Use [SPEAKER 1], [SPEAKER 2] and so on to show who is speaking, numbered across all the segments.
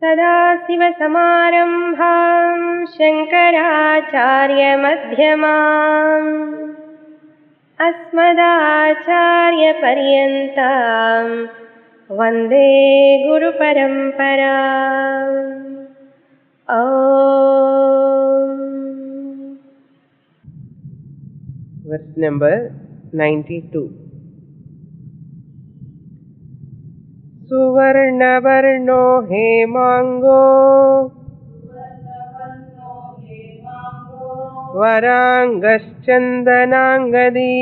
[SPEAKER 1] सदाशिवसमारम्भां शङ्कराचार्यमध्यमाम् अस्मदाचार्यपर्यन्तां वन्दे गुरुपरम्पराम्.
[SPEAKER 2] Verse number 92. Suvarnavarno hemango varangaschandanangadi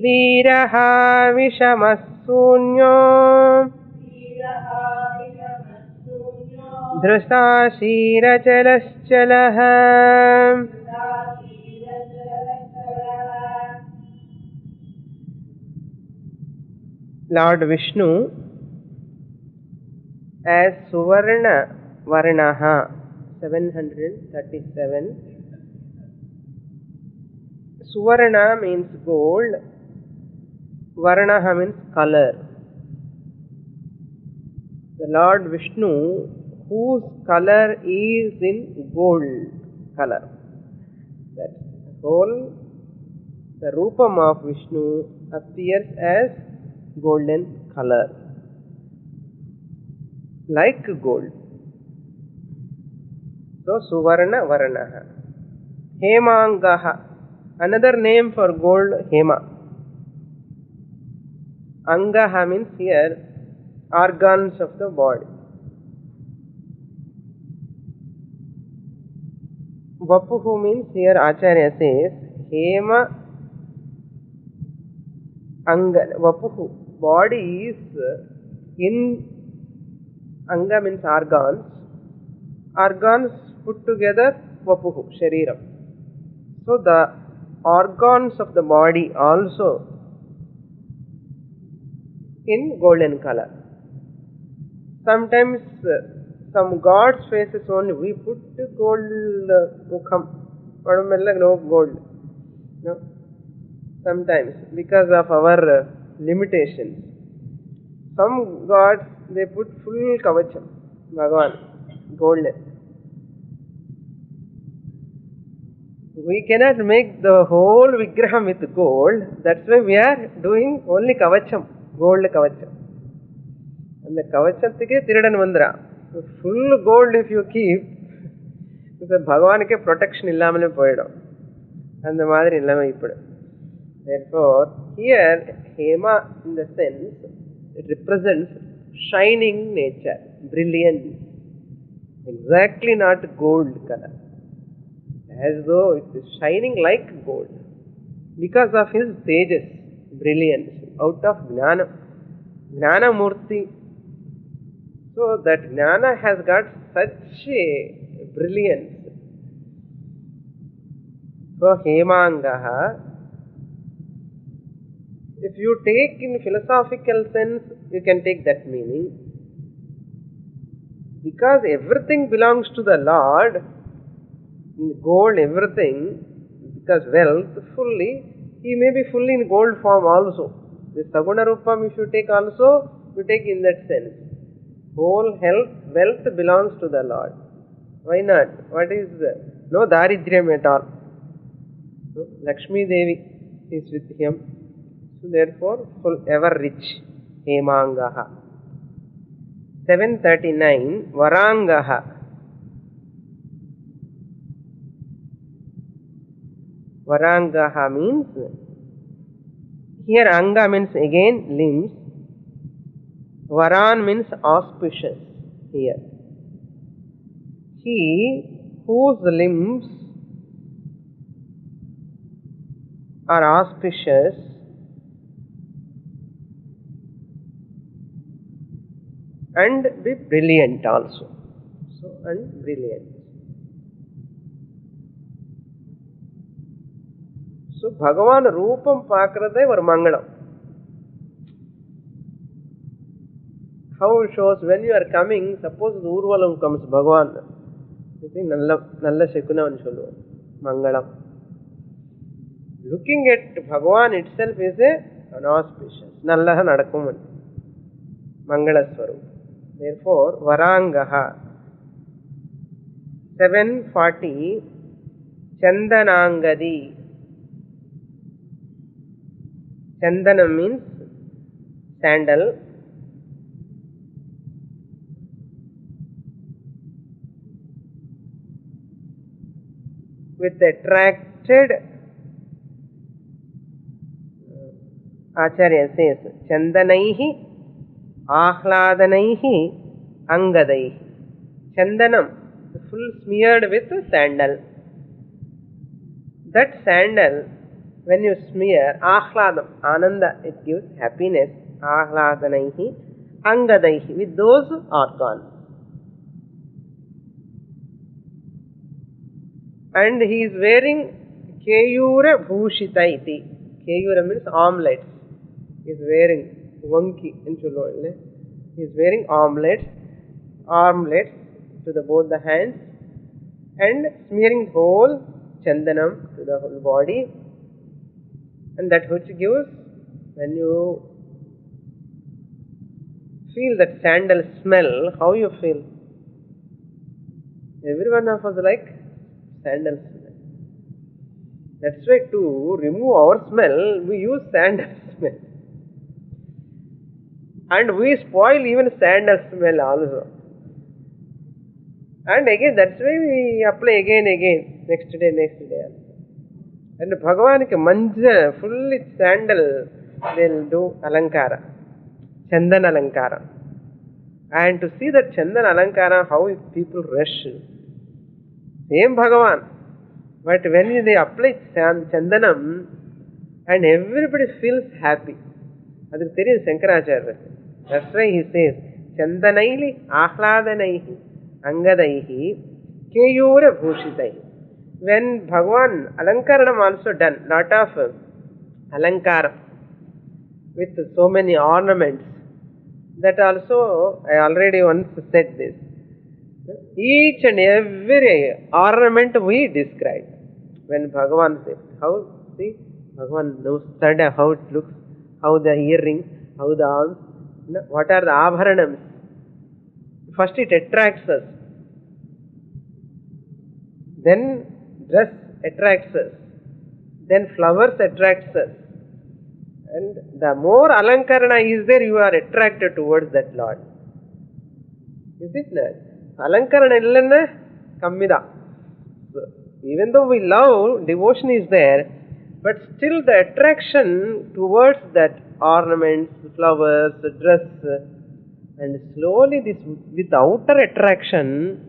[SPEAKER 2] Viraha vishamassunyo Drusashirachalaschalah. Lord Vishnu as Suvarna Varnaha 737. Suvarna means gold, Varnaha means color. The Lord Vishnu, whose color is in gold color. That whole, the Rupam of Vishnu appears as golden color, like gold. So Suvarna Varnaha. Hemangaha, another name for gold, Hema. Angaha means here organs of the body. Vapuhu means here Acharya says Hema Anga. Vapuhu, body is in Anga means organs. Organs put together Vapuhu, Shariram. So the organs of the body also in golden color. Sometimes some gods' faces only we put gold mukham, no gold. No? Sometimes because of our limitations. Some gods they put full kavacham, Bhagavan, golden. We cannot make the whole vigraham with gold. That's why we are doing only kavacham, gold kavacham. And the kavachathike tiridan vandra. Full gold if you keep, the Bhagavanike protection illamale poidum. And the madri illama ippudu. Therefore, here Hema in the sense it represents shining nature, brilliance. Exactly not gold color. As though it is shining like gold. Because of his tejas, brilliance, out of Jnana. Jnana Murti. So that Jnana has got such a brilliance. So Hemangaha, if you take in philosophical sense, you can take that meaning. Because everything belongs to the Lord, gold, everything, because wealth, fully, he may be fully in gold form also. The Saguna Rupam, if you take also, you take in that sense. Whole wealth belongs to the Lord. Why not? What is no daridryam at all. No? Lakshmi Devi is with him. So therefore, full ever rich. Hemangaha. 739. Varangaha. Varangaha means, here Anga means again limbs. Varan means auspicious here. He whose limbs are auspicious and be brilliant also. So, and brilliant. So, Bhagavan Rupam Pakrate var Mangalam. How it shows when you are coming, suppose Urvalam comes, Bhagavan, you think Nalla Shekuna and Shulu, Mangalam. Looking at Bhagavan itself is an auspicious, Nallaha Nadakuman. Mangala Swarup. Therefore, Varangaha. 740 Chandanangadi. Chandana means sandal. With attracted, Acharya says, Chandanaihi, Ahladanaihi, Angadaihi. Chandanam, full smeared with sandal. That sandal, when you smear, Ahladam, Ananda, it gives happiness. Ahladanaihi, Angadaihi, with those organs. And he is wearing Keyura Bhushita iti. Keyura means armlets. He is wearing Vanki in Chulole. He is wearing armlets to both the hands and smearing whole Chandanam to the whole body. And that which gives, when you feel that sandal smell, how you feel? Every one of us like sandal smell. That's why to remove our smell, we use sandal smell. And we spoil even sandal smell also. And again, that's why we apply again, next day. And Bhagavan ke manja, fully sandal, they'll do alankara, Chandan alankara. And to see that Chandan alankara, how people rush. Same Bhagavan. But when they apply Chandanam, and everybody feels happy. That's Shankaracharya. That's why he says, Chandanaili, Ahladanaihi, Angadaihi, Keyura Bhushitai. When Bhagavan Alankaranam also done, lot of Alankara with so many ornaments. That also, I already once said this. Each and every ornament we describe. When Bhagavan says, how, see, Bhagavan knows how it looks, how the earrings, how the arms, what are the abharanams. First it attracts us. Then dress attracts us. Then flowers attracts us. And the more alankarana is there, you are attracted towards that Lord. Is it not? Alankarana illanna kammida. Even though we love, devotion is there, but still the attraction towards that ornaments, flowers, dress, and slowly this with outer attraction,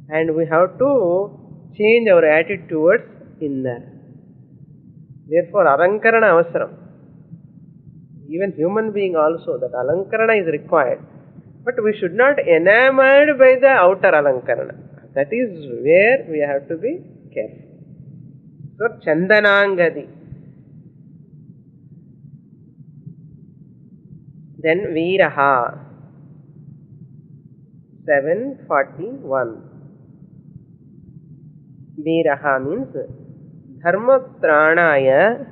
[SPEAKER 2] and we have to change our attitude towards inner. Therefore, alankarana avasaram. Even human being also, that alankarana is required. But we should not enamored by the outer alankarana. That is where we have to be careful. So, Chandanangadi. Then Veeraha. 741. Veeraha means Dharmatranaya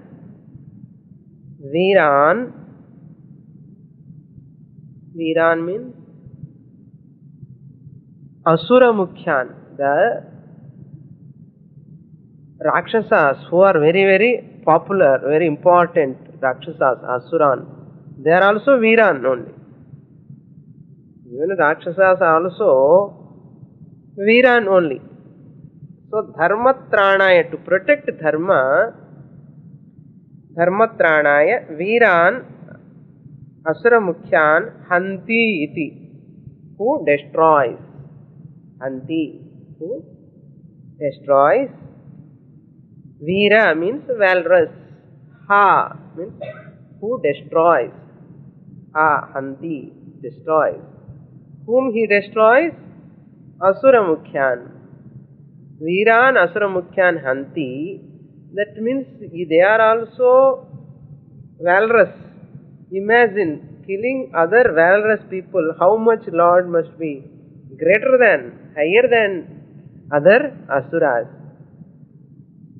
[SPEAKER 2] Veeran. Veeran means Asura Mukhyan, the Rakshasas who are very, very popular, very important Rakshasas, Asuran. They are also Veeran only. Even Rakshasas are also Veeran only. So, Dharmatranaya, to protect Dharma, Dharmatranaya Veeran Asura Mukhyan Hanti iti, who destroys. Hanti, who destroys. Veera means valorous. Ha means who destroys. Ha, Hanti, destroys. Whom he destroys? Asura Mukhyan. Veeran Asura Mukhyan Hanti. That means they are also valorous. Imagine killing other valorous people. How much Lord must be greater than, higher than other Asuras.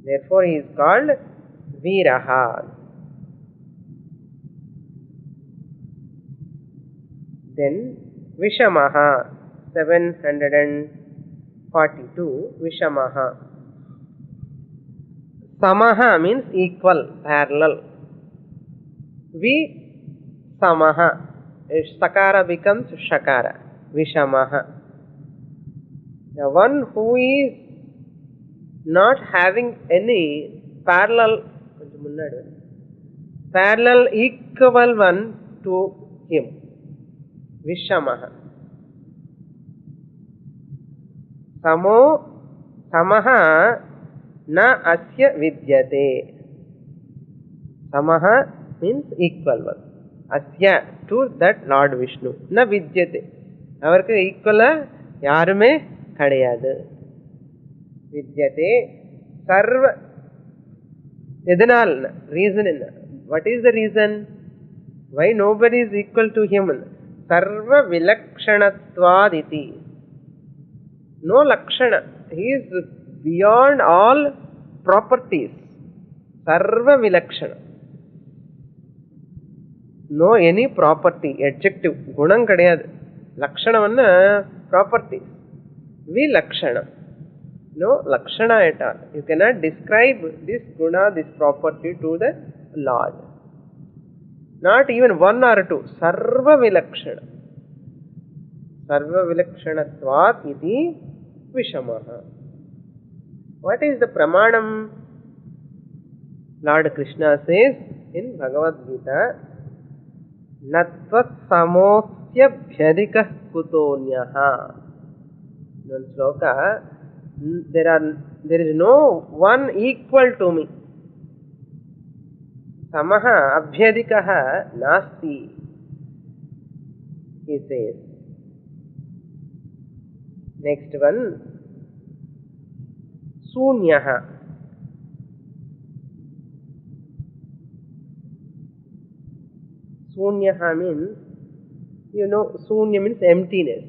[SPEAKER 2] Therefore, he is called Veeraha. Then Vishamaha, 742, Vishamaha. Samaha means equal, parallel. Samaha. Sakara becomes Shakara. Vishamaha. The one who is not having any parallel equal one to him. Vishamaha. Samaha na asya vidyate. Samaha means equal one. Asya, to that Lord Vishnu. Na vidyate. Avarku equal yarume kadiyadu. Vidyate. Sarva. Edanal. Reason. What is the reason? Why nobody is equal to him? Sarva vilakshanatvad. No lakshana. He is beyond all properties. Sarva vilakshana. No any property, adjective. Gunam kadiyadu. Lakshana vanna properties. Vilakshana. No lakshana at all. You cannot describe this guna, this property to the Lord. Not even one or two. Sarva vilakshana. Sarva vilakshanatvat iti Vishamaha. What is the pramanam? Lord Krishna says in Bhagavad Gita, Natvat samosya bhyadikah kutonyaha. In sloka, there is no one equal to me. Samaha abhyadikaha nasti, he says. Next one, Sunyaha. Sunyaha means, Sunya means emptiness.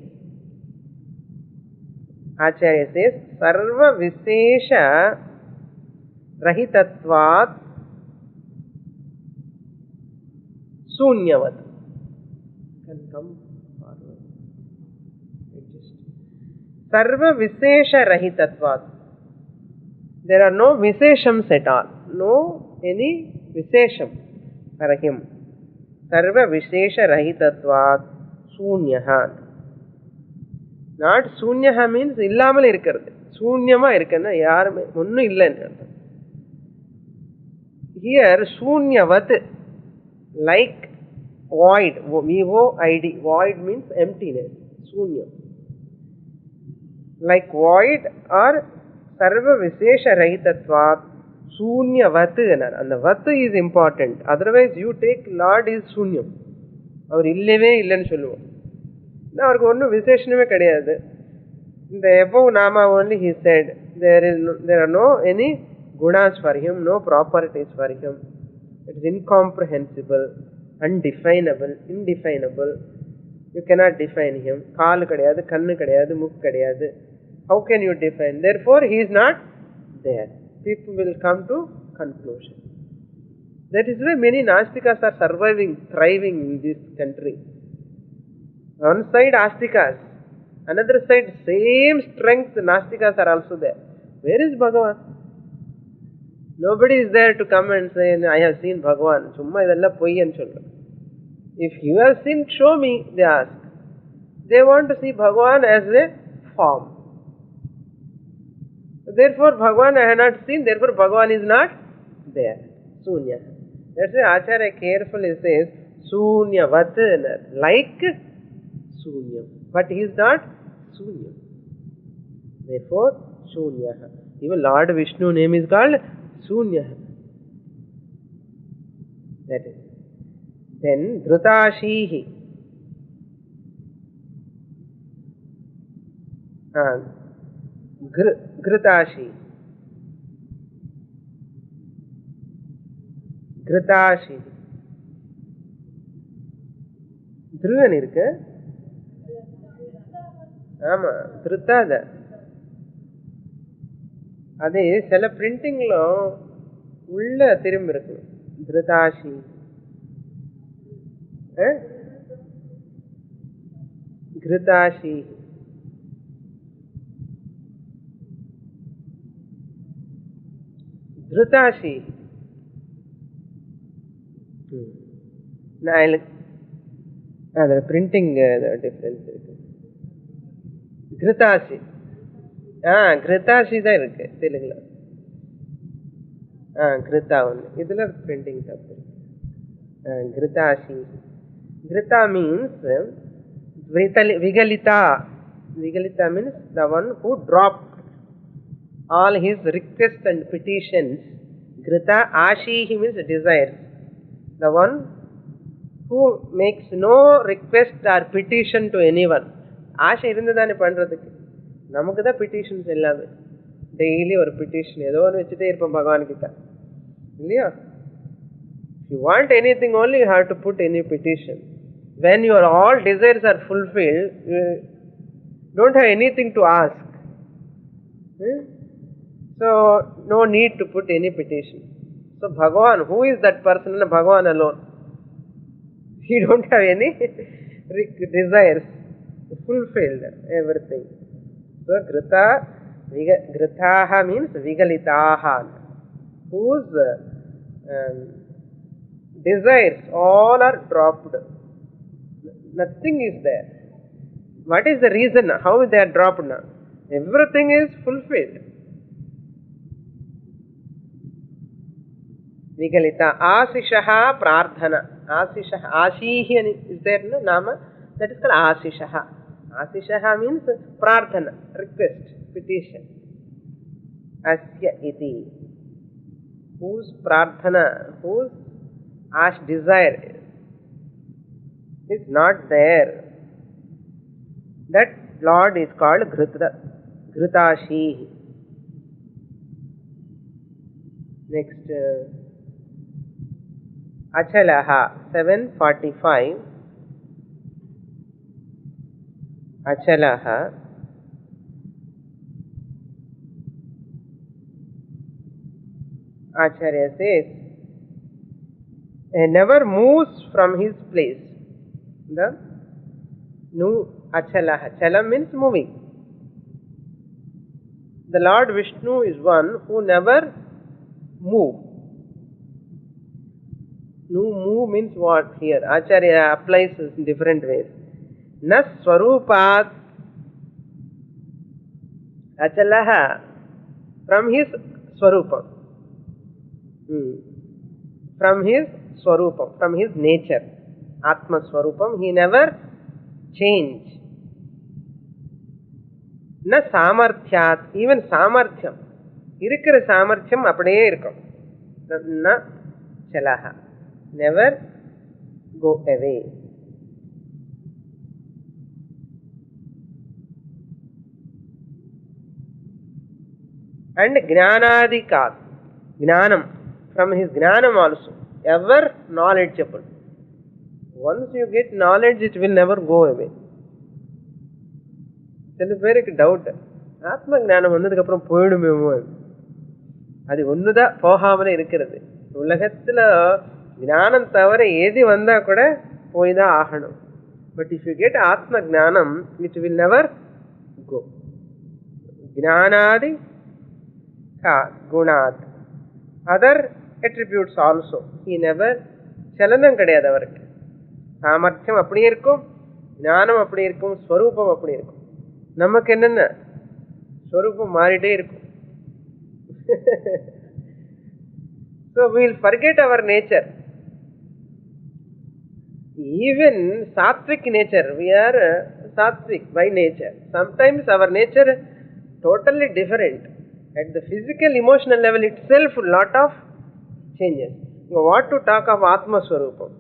[SPEAKER 2] Acharya says, Sarva Visesha Rahitatvat Sunyavat. Can come forward. Sarva Visesha Rahitatvat. There are no Viseshams at all. No any Visesham for him. Sarva Visesha Rahitatvat Sunyaha. Not Sunyaha means illamal irukkiradhu. Sunyama irukana yarume onnu illa ennu. Here Sunyavat, like void, V-O-I-D, void means emptiness. Sunya. Like void or Sarva Visesha Rahitatvat Sunyavat. And the Vat is important. Otherwise you take Lord is Sunyam. Our illave illan solluvom. Now our one Viseshaname kadiyadu. In the above Nama only he said there are no any gunas for him, no properties for him. It is incomprehensible, undefinable, indefinable. You cannot define him. Kaal kadiyadu, kannu kadiyadu, mukh kadiyadu. How can you define? Therefore he is not there. People will come to conclusion. That is why many Nastikas are surviving, thriving in this country. One side Astikas, another side same strength Nastikas are also there. Where is Bhagavan? Nobody is there to come and say, I have seen Bhagavan. Summa idella poyyan solra. If you have seen, show me, they ask. They want to see Bhagavan as a form. Therefore Bhagavan I have not seen, therefore Bhagavan is not there. Sunya. That's why Acharya carefully says, Sunyavat, like Sunyam. But he is not Sunyam. Therefore, Sunyaha. Even Lord Vishnu name is called Sunyaha. That is. Then Dhrutashihi. Ghritashi. Ghritashi. Dhruvan irukku. ஆமா திருத்தாத அது சில பிரிண்டிங்ல உள்ள திரும்பி இருக்கு திருதாசி Ghritashi. Dhritashi. The printing difference. Ghritashi. Ghritashi தான் இருக்கு தெலுங்குல. Ghrita only. இதுல printing தப்பு. Ghritashi. Ghrita means Vigalita. Vigalita means the one who dropped all his requests and petitions. Ghrita Ashihi means desires. The one who makes no request or petition to anyone. ஆசை இருந்துதானே பண்றதுக்கு. நமக்கு தான் petitions எல்லாமே. Daily ஒரு petition ஏதோ ஒன்று வச்சுட்டே இருப்போம் பகவான் கிட்ட இல்லையா? If you want anything only you have to put any petition. When your all desires are fulfilled, you don't have anything to ask. So no need to put any petition. So Bhagavan, who is that person? Bhagavan alone. He don't have any desires. Fulfilled everything. So Ghritaha means Vigalitaha, whose desires all are dropped. Nothing is there. What is the reason? How they are dropped now? Everything is fulfilled. Vigalita. Asishaha prarthana. Asishaha. Ashihi is there no nama? That is called Asishaha. Asishaha means prarthana, request, petition. Asya iti. Whose prarthana, whose desire is not there. That Lord is called Ghritashi. Next, Achalaha, 745. Achalaha. Acharya says, never moves from his place. The Achalaha. Chalam means moving. The Lord Vishnu is one who never moves. Move means what here? Acharya applies in different ways. Na swarupat Achalaha, from his swarupam. From his swarupam, from his nature. Atma swarupam, he never change. Na samarthyat, even samarthyam. Irukira samarthyam apadiye irukum. Na chalaha, never go away. And Gnanadikat, Gnanam, from his Gnanam also, ever knowledgeable. Once you get knowledge, it will never go away. சில பேருக்கு doubt, ஆத்ம ஞானம் வந்ததுக்கு அப்புறம் போயிடுமேமோ. அது ஒண்ணுதான் போகாமலே இருக்கிறது. உலகத்துல ஞானம் தவிர எது வந்தா கூட போய் தான் ஆகணும். பட் இஃப் யூ கெட் ஆத்ம ஞானம், இட் வில் நெவர் கோ. ஞானாதி குணாத், other attributes also. He never, சலனம் கிடையாது அவருக்கு. சாமர்த்தியம் அப்படியே இருக்கும், ஞானம் அப்படியே இருக்கும், ஸ்வரூபம் அப்படியே இருக்கும். நமக்கு என்னென்ன ஸ்வரூபம் மாறிட்டே இருக்கும். So we will forget our nature. Even sattvic nature, we are sattvic by nature. Sometimes our nature totally different. At the physical, emotional level itself, lot of changes. What to talk of Atma Swarupam?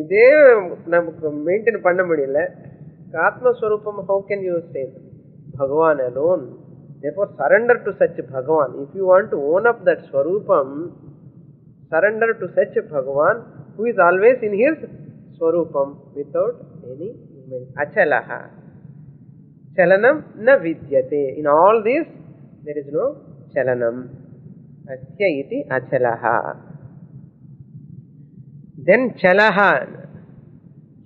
[SPEAKER 2] இதே நமக்கு maintain பண்ண முடியல. Atma Swarupam, how can you say that? Bhagavan alone. Therefore, surrender to such Bhagavan. If you want to own up that Swarupam, surrender to such Bhagavan who is always in his Swarupam without any movement. Achalaha. Chalanam na vidyate. In all this, there is no chalanam. Asya iti achalaha. Then chalaha.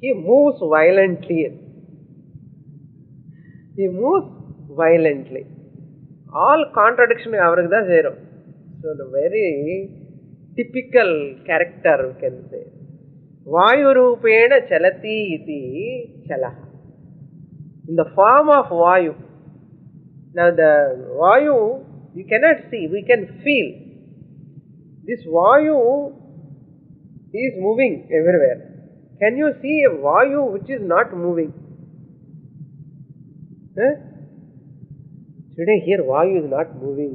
[SPEAKER 2] He moves violently. He moves violently. All contradiction avarku da serum. So the very typical character we can say. Vayurupena chalati iti chalaha. In the form of Vayu. Now the Vayu you cannot see, we can feel. This Vayu is moving everywhere. Can you see a Vayu which is not moving? Today here Vayu is not moving.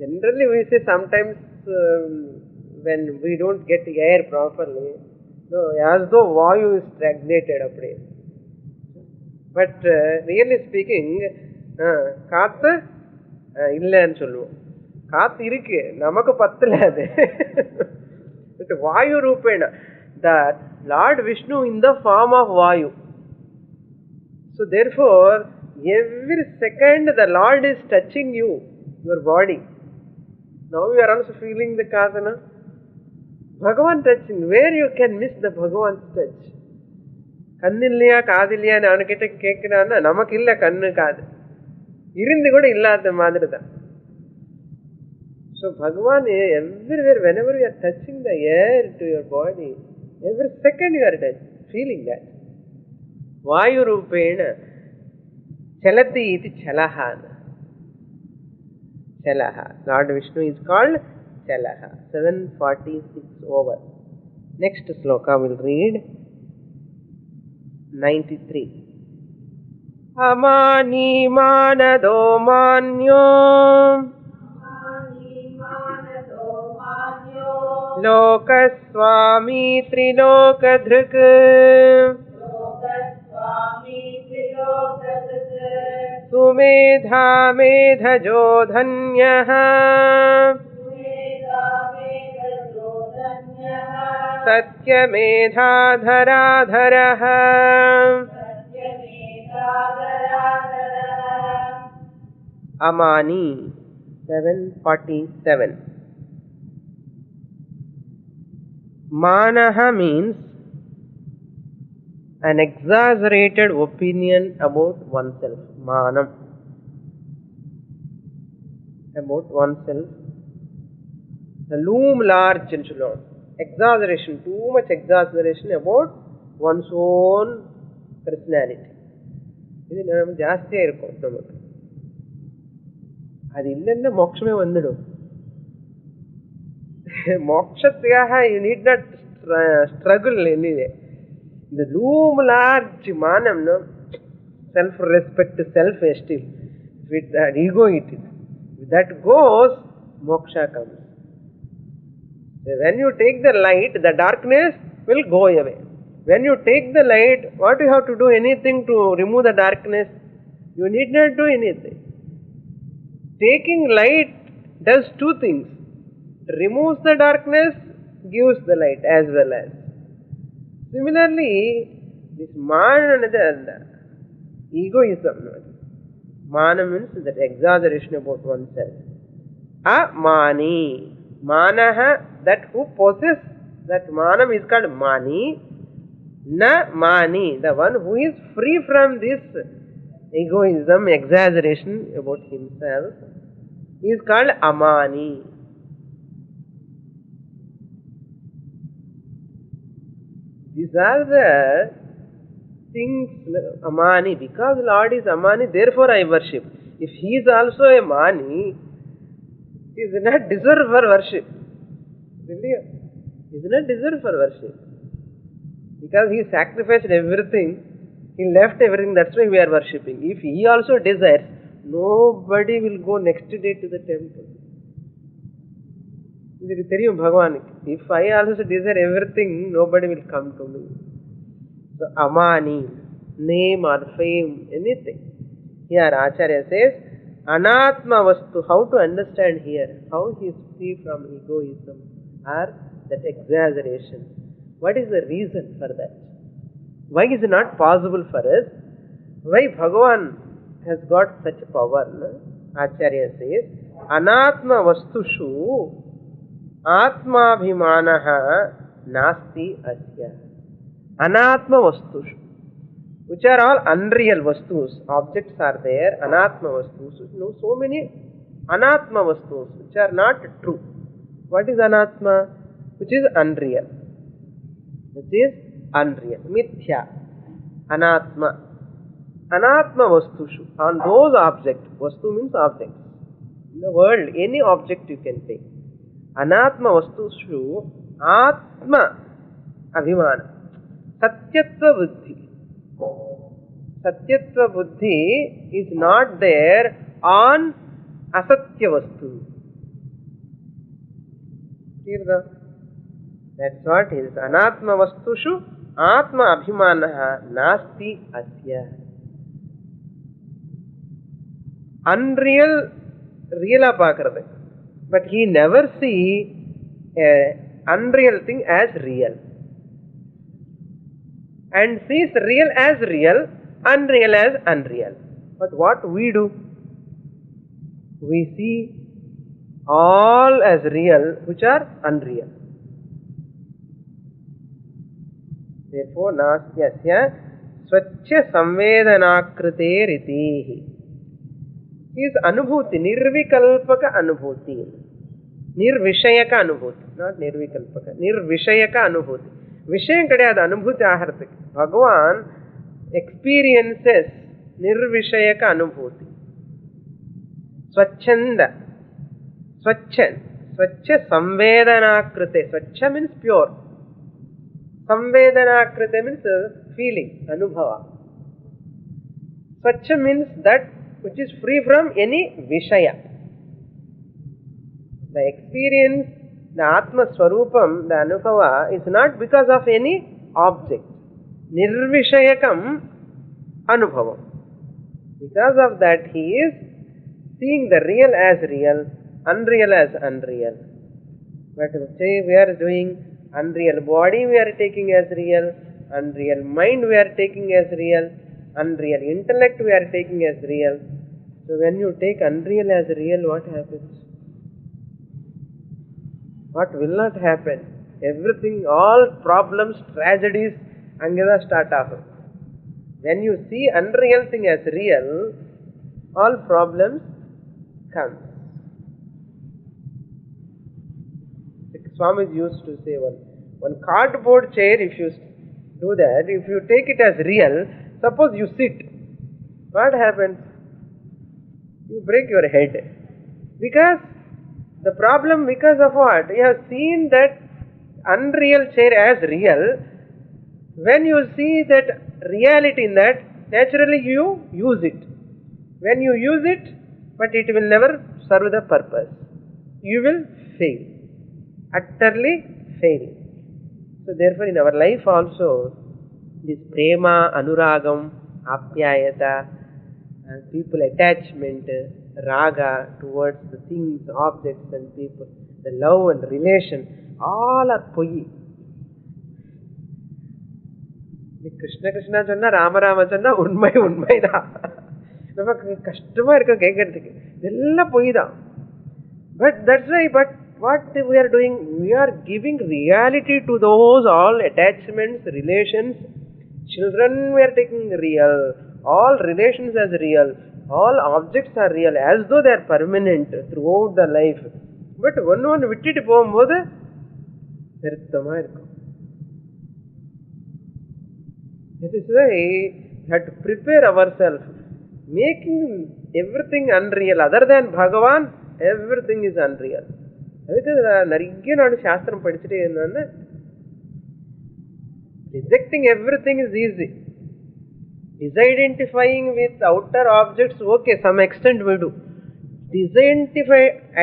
[SPEAKER 2] Generally we say sometimes when we don't get air properly, so as though Vayu is stagnated apde. But really speaking, காத்து இல்லைன்னு சொல்லுவோம். காத்து இருக்கு, நமக்கு பத்தல அது. Vayu Rupena, that Lord Vishnu in the form of Vayu. So therefore, every second the Lord is touching you, your body. Now you are also feeling the kasana. Bhagavan touching, where you can miss the Bhagavan's touch? கண்ணில்லையா காதில்லையா நான் கிட்ட கேட்கிறான்னா நமக்கு இல்ல கண்ணு காது இருந்து கூட இல்லாத மாதிரி தான். So Bhagavan everywhere, whenever you are touching the air to your body, every second you are feeling that. Vayu Rupena chalati iti chalaha. Chalaha. Lord Vishnu is called Chalaha. 746 over. Next sloka will read 93. Amani manado manyo lokaswami trilokadhruk sumedha medhajo dhanyah satyamedhadharadharah. Amani 747. Manaha means an exaggerated opinion about oneself. Manam. About oneself. The loom large in Shulon. Exaggeration, too much exaggeration about one's own personality. இது நம்ம ஜாஸ்தியா இருக்கும் நமக்கு. அது இல்லைன்னா மோட்சமே வந்துடும். மோட்சத்துக்காக you need not struggle anyway. The loom large manam, no? Self-respect, self-esteem. With that ego it is. If that goes, moksha comes. When you take the light, the darkness will go away. When you take the light, what you have to do? Anything to remove the darkness? You need not do anything. Taking light does two things. Removes the darkness, gives the light as well as. Similarly, this mana, egoism. Mana means that exaggeration about oneself. Amani. Manaha, that who possesses that manam is called mani. Na mani, the one who is free from this egoism, exaggeration about himself, is called amani. These are the things, amani. Because Lord is amani, therefore I worship. If he is also a mani, he does not deserve for worship. Really? He does not deserve for worship. Because he sacrificed everything, he left everything, that's why we are worshipping. If he also desires, nobody will go next day to the temple. If I also desire everything, nobody will come to me. So, amani, name or fame, anything. Here Acharya says, anatma vastu, how to understand here, how he is free from egoism or that exaggeration. What is the reason for that? Why is it not possible for us? Why Bhagavan has got such power? No? Acharya says, anatma vastushu atmabhimanaha nasti asya. Anatma vastushu. which are all unreal vastus. Objects are there, anatma vastus. No, so many anatma vastus which are not true. What is anatma? Which is unreal. Which is unreal. Mithya. Anatma. Anatma vastushu. On those objects. Vastu means objects. In the world, any object you can take. Anatma vastushu atma abhimana. Satyatva buddhi. Satyatva buddhi is not there on asatya vastu. That's what is anatma vastushu atma abhimanaha nasti asya. Unreal real paakradhu, but he never see a unreal thing as real, and sees real as real, unreal as unreal. But what we do, we see all as real which are unreal. Therefore nastyasya swachya samvedanakriteritihi is anubhuti, nirvikalpaka anubhuti, nirvishayaka anubhuti, not nirvikalpaka, nirvishayaka anubhuti. Vishayam kadiyadu, anubhuti aharthik. Bhagavan experiences nirvishayaka anubhuti. Swachanda, swachya samvedanakrite. Swachya means pure. Samvedanakrite means feeling, anubhava. Swachya means that which is free from any vishaya. The experience, the Atma Swarupam, the Anubhava is not because of any object. Nirvishayakam Anubhavam. Because of that he is seeing the real as real, unreal as unreal. But say we are doing unreal body we are taking as real, unreal mind we are taking as real, unreal intellect we are taking as real. So when you take unreal as real, what happens? What will not happen? Everything, all problems, tragedies, angada start off. When you see unreal thing as real, all problems come. Swami used to say one cardboard chair, if you do that, if you take it as real, suppose you sit, what happens? You break your head. Because the problem, because of what? You have seen that unreal chair as real. When you see that reality in that, naturally you use it. When you use it, but it will never serve the purpose. You will fail. Utterly fail. So therefore in our life also, this prema, anuragam, apyayata, people attachment, raga towards the things, objects and people, the love and relation, all are poi. Krishna Krishna சொன்னா ராம ராம சொன்னா உண்மை உண்மைதான். நமக்கு கஷ்டமா இருக்க கேட்கறதுக்கு இதெல்லாம் பொய் தான். But that's why, but what we are doing, we are giving reality to those all attachments, relations. Children we are taking real, all relations as real, all objects are real, as though they are permanent throughout the life. But one விட்டுட்டு போகும்போது வருத்தமா இருக்கும். That is why we have to prepare ourselves, making everything unreal. Other than Bhagavan, everything is unreal. அதுக்கு நிறைய நான் சாஸ்திரம் படிச்சுட்டே இருந்தேன்னா, rejecting everything is easy. Disidentifying with outer objects, okay, some extent we do.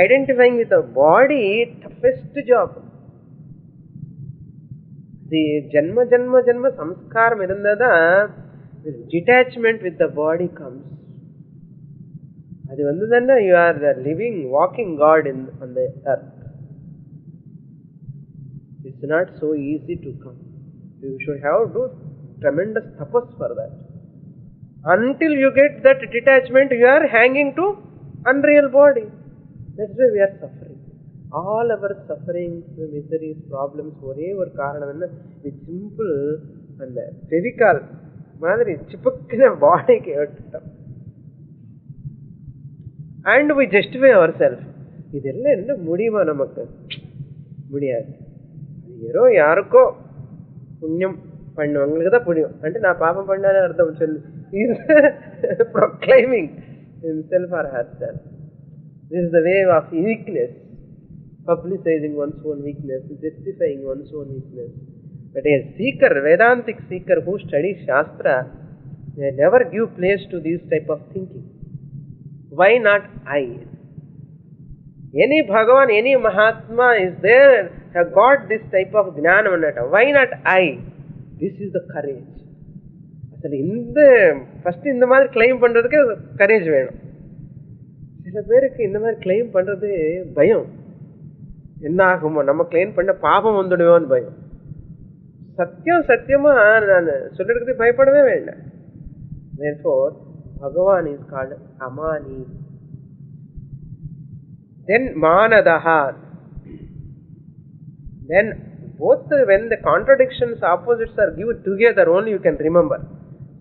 [SPEAKER 2] Identifying with the body, toughest job. The janma samskaram irundada, this detachment with the body comes. Adu vandadana, you are the living, walking God on the earth. It's not so easy to come. You should have to do tremendous tapas for that. Until you get that detachment, you are hanging to unreal body. That's why we are suffering. All our sufferings, miseries, problems, ஒரே ஒரு காரணம் என்ன? With simple and Fevicol மாதிரி சிப்புக்கின பாடிக்கு விட்டுட்டோம். And we justify ourselves. இதெல்லாம் என்ன முடியுமா நமக்கு? முடியாது. ஏதோ யாருக்கோ புண்ணியம் பண்ணவங்களுக்கு தான் புண்ணியம் అంటే నా పాపం பண்ணானே అర్థం சொல்லு. Proclaiming himself or herself. This is the way of weakness, publicizing one's own weakness, justifying one's own weakness. But a seeker, Vedantic seeker who studies Shastra, they never give place to this type of thinking. Why not I? Any Bhagavan, any Mahatma is there, have got this type of Jnana. Why not I? This is the courage. அசல் இந்த first இந்த மாதிரி claim பண்றதுக்கு courage வேணும். சில பேருக்கு இந்த மாதிரி கிளைம் பண்றது பயம். என்ன ஆகுமோ, நம்ம கிளைம் பண்ண பாபம் வந்துடுவோன்னு பயம். சத்தியம் சத்தியமா நான் சொல்றதுக்கு பயப்படவே வேண்டாம். Therefore, Bhagavan is called Amani. Then Manadaha. Then both when the contradictions, opposites are given together, only you can remember.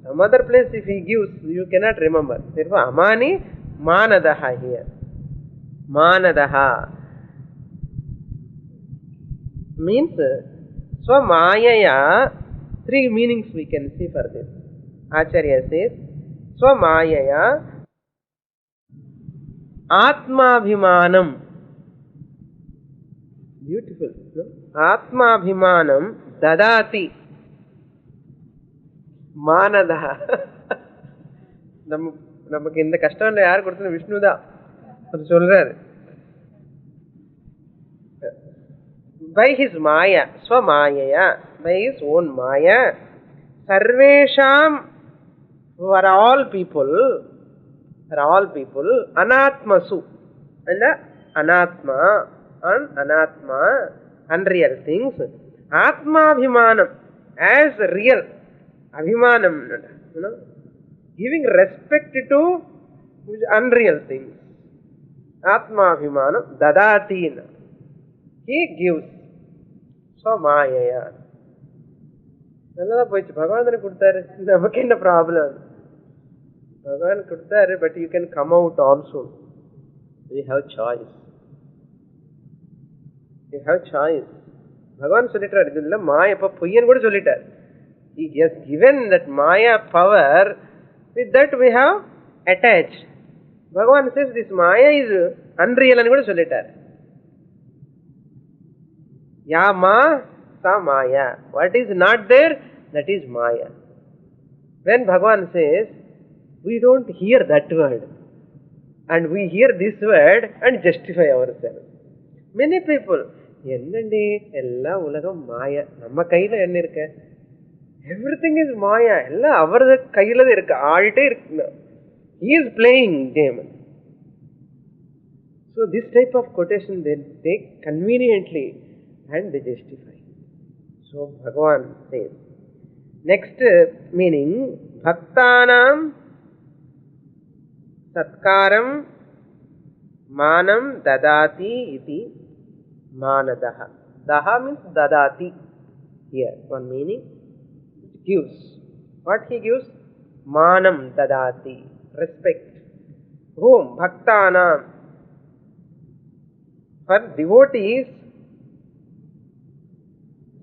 [SPEAKER 2] Some other place if he gives, you cannot remember. Therefore, Amani, Manadaha here. Manadaha means Swamayaya. Three meanings we can see for this. Acharya says, Swamayaya Atmabhimanam. Beautiful. No? Atmabhimanam dadati manadaha. நமக்கு இந்த கஷ்டம் யார் கொடுத்தது? விஷ்ணு தான். அது சொல்றாரு. By his maya, swamayaya, by his own maya, sarvesham, for all people, anatmasu, and anatma, anatma, unreal things, atmabhimanam, as real, abhimanam, giving respect to unreal things, atmabhimanam, dadatina, he gives, swamayaya. நல்லதா போயிடுச்சு. பகவான் தானே கொடுத்தாரு, நமக்கு என்ன problem? பகவான் கொடுத்தாரு, but you can come out also. You have choice. You have choice. பகவான் சொல்லிட்டார், இது இல்லை மாயா இப்போ பொய்யன்னு கூட சொல்லிட்டார். He has given that Maya power, with that we have attached. Bhagavan says this Maya is unreal and kuda sollitar. Ya ma sa Maya. What is not there, that is Maya. When Bhagavan says, we don't hear that word and we hear this word and justify ourselves. Many people, என்னண்டி எல்லா உலகம் மாயா, நம்ம கையில என்ன இருக்க? Everything is Maya. எல்லாம் அவரது கையில தான் இருக்கு, ஆள்கிட்டே இருக்கு. He is playing game. So this type of quotation they take conveniently and they justify. So Bhagavan says. Next meaning, Bhaktanam Satkaram Manam Dadati iti Manadaha. Daha means Dadati. Here, one meaning. Gives. What he gives? Manam dadati. Respect. Whom? Bhaktanam. For devotees,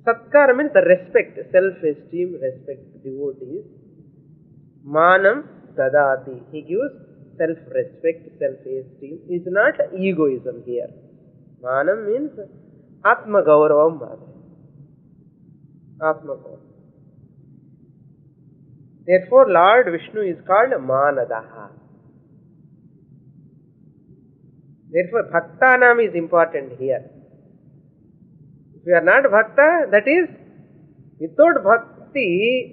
[SPEAKER 2] Satkara means the respect, self-esteem, respect. Devotees. Manam dadati. He gives self-respect, self-esteem. Is not egoism here. Manam means Atma Gauravam. Atma Gauravam. Therefore, Lord Vishnu is called Manadaha. Therefore, Bhaktanam is important here. If you are not Bhakta, that is, without Bhakti,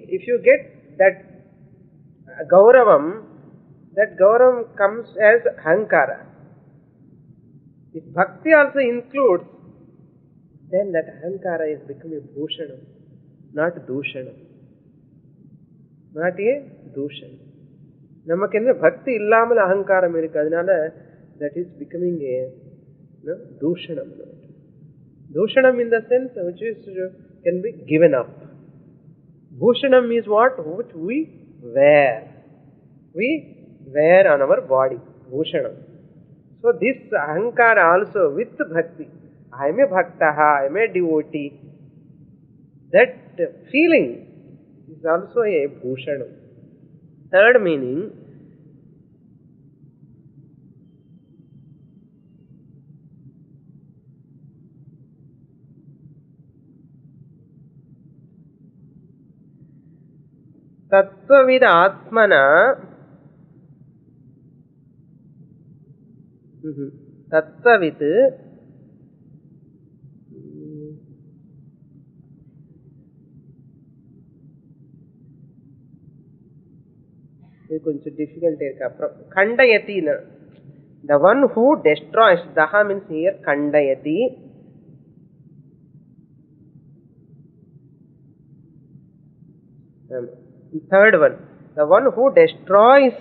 [SPEAKER 2] if you get that Gauravam, that Gauravam comes as Ahankara. If Bhakti also includes, then that Ahankara is becoming Bhushanam, not Dushanam. Not a dushan. நமக்கு என்ன பக்தி இல்லாமல் அகங்காரம் இருக்கு, அதனால that is becoming a dushanam. Dushanam in the sense which is can be given up. Bhushanam is what? Which we wear. We wear on our body. Bhushanam. So this ahankara also with bhakti. I am a bhaktaha, I am a devotee. That feeling is also a bhushanam. Third meaning, Tattvavid Atmana, Tattvavid, ఇది కొంచెం difficult ఖండయతి. The one who destroys, daha means here khandayati. Third one, the one who destroys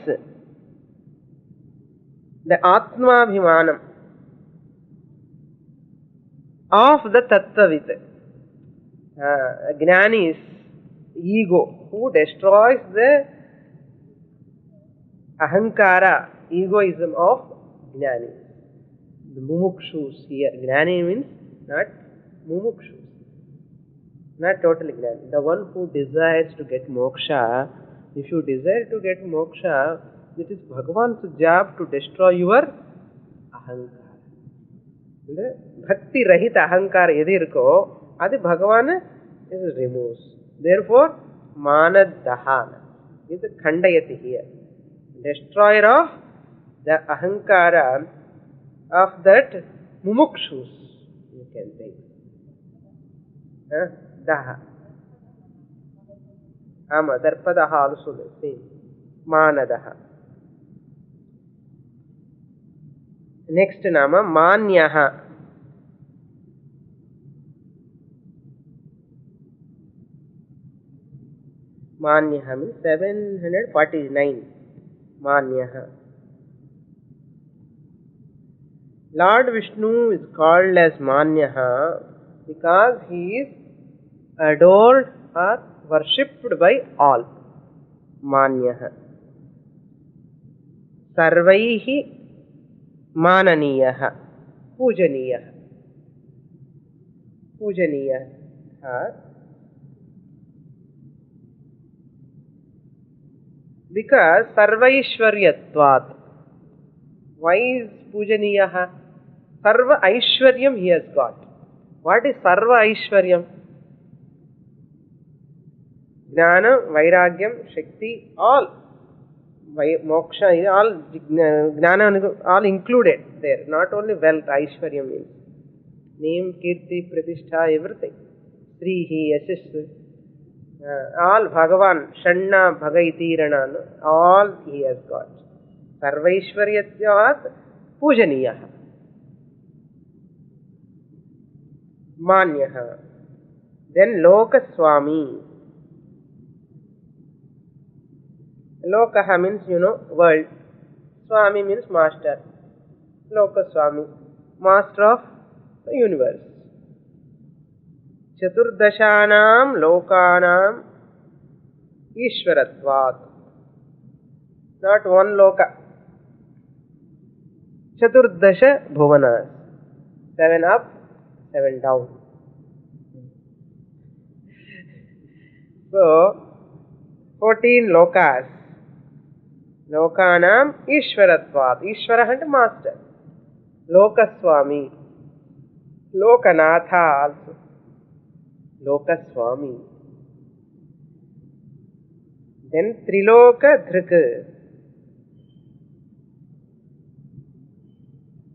[SPEAKER 2] the atmabhimanam of the tattvavid. Gnani is ego, who destroys the ahankara, egoism of gnani. The mumukshus here. Gnani means not mumukshus, not totally gnani. The one who desires to get moksha. If you desire to get moksha, it is Bhagavan's job to destroy your ahankara. Bhakti rahita ahankara yadi irko, adi Bhagavan is removes. Therefore, manadahana is khandayati here. Destroyer of the ahankara of that mumukshus, you can say. Daha. Ama, darpadaha also the same. Manadaha. Next nama, manyaha. Manyaha means 749. Manyaha. Lord Vishnu is called as Manyaha because he is adored or worshipped by all. Manyaha. Sarvaihi mananiyaha. Pujaniyaha. Pujaniyaha. Because sarvaishwaryatvat. Why is pujaniyaha? Sarva aishwaryam he has got. What is sarva aishwaryam? Jnana, vairagyam, shakti, all. Moksha, all jnana, all included there. Not only wealth, aishwaryam means. Name, kirti, pratishtha, everything. Srihi, yashas. All Bhagavan, Shanna, Bhagaitiranana, all he has got. Sarvaishwaryatyat Pujaniyaha. Manyaha. Then Lokaswami. Lokaha means, world. Swami means master. Lokaswami, master of the universe. Chaturdashanam lokanam Ishwaratvat. Not one loka. Chaturdasha bhuvanas. 7 up, 7 down. So, 14 lokas. Lokanam Ishwaratvat. Ishwara and master. Lokaswami. Lokanatha also. Lokaswami. Then Triloka Dhrika.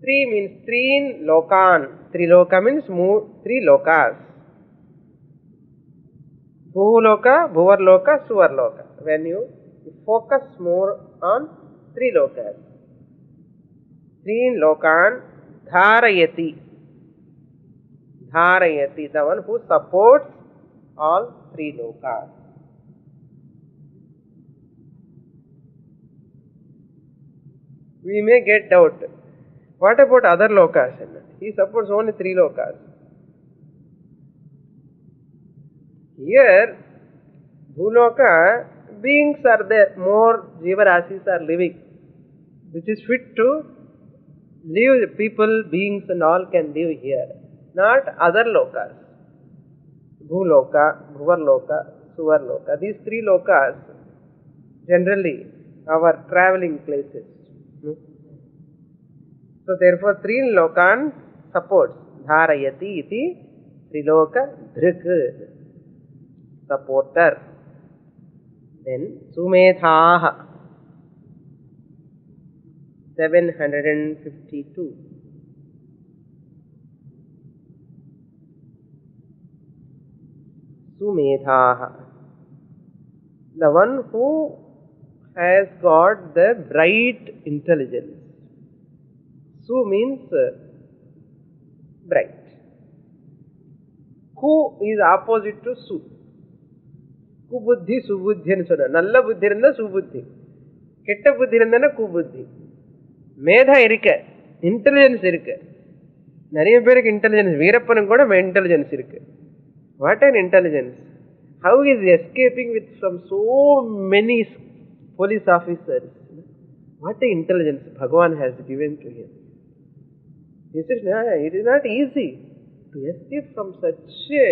[SPEAKER 2] Tri means three lokan. Triloka means three lokas. Bhuloka, Bhuvarloka, Suvarloka. When you focus more on three lokas. Three lokan dharayati. Dharayati, the one who supports all three lokas. We may get doubt. What about other lokas? He supports only three lokas. Here, Bhuloka, beings are there, more Jivarasis are living, which is fit to live, people, beings and all can live here, not other lokas. Bhuloka, Bhuvarloka, Suvarloka. These three lokas generally our traveling places. So therefore three lokan supports. Dharayati iti triloka dhrik, supporter. Then Sumedhaha 752. Sumedhaha, the one who has got the bright intelligence. Su means bright. Ku is opposite to Su. Kubuddhi, Subuddhi and so on. Nalla buddhi irundha Subuddhi. Ketta buddhi irundha Kubuddhi. Medha irukka. Intelligence irukka. Nariya perukku intelligence. Veerappanum kuda intelligence irukku. What an intelligence. How he is escaping from so many police officers. What an intelligence Bhagavan has given to him. He says, it is not easy to escape from such a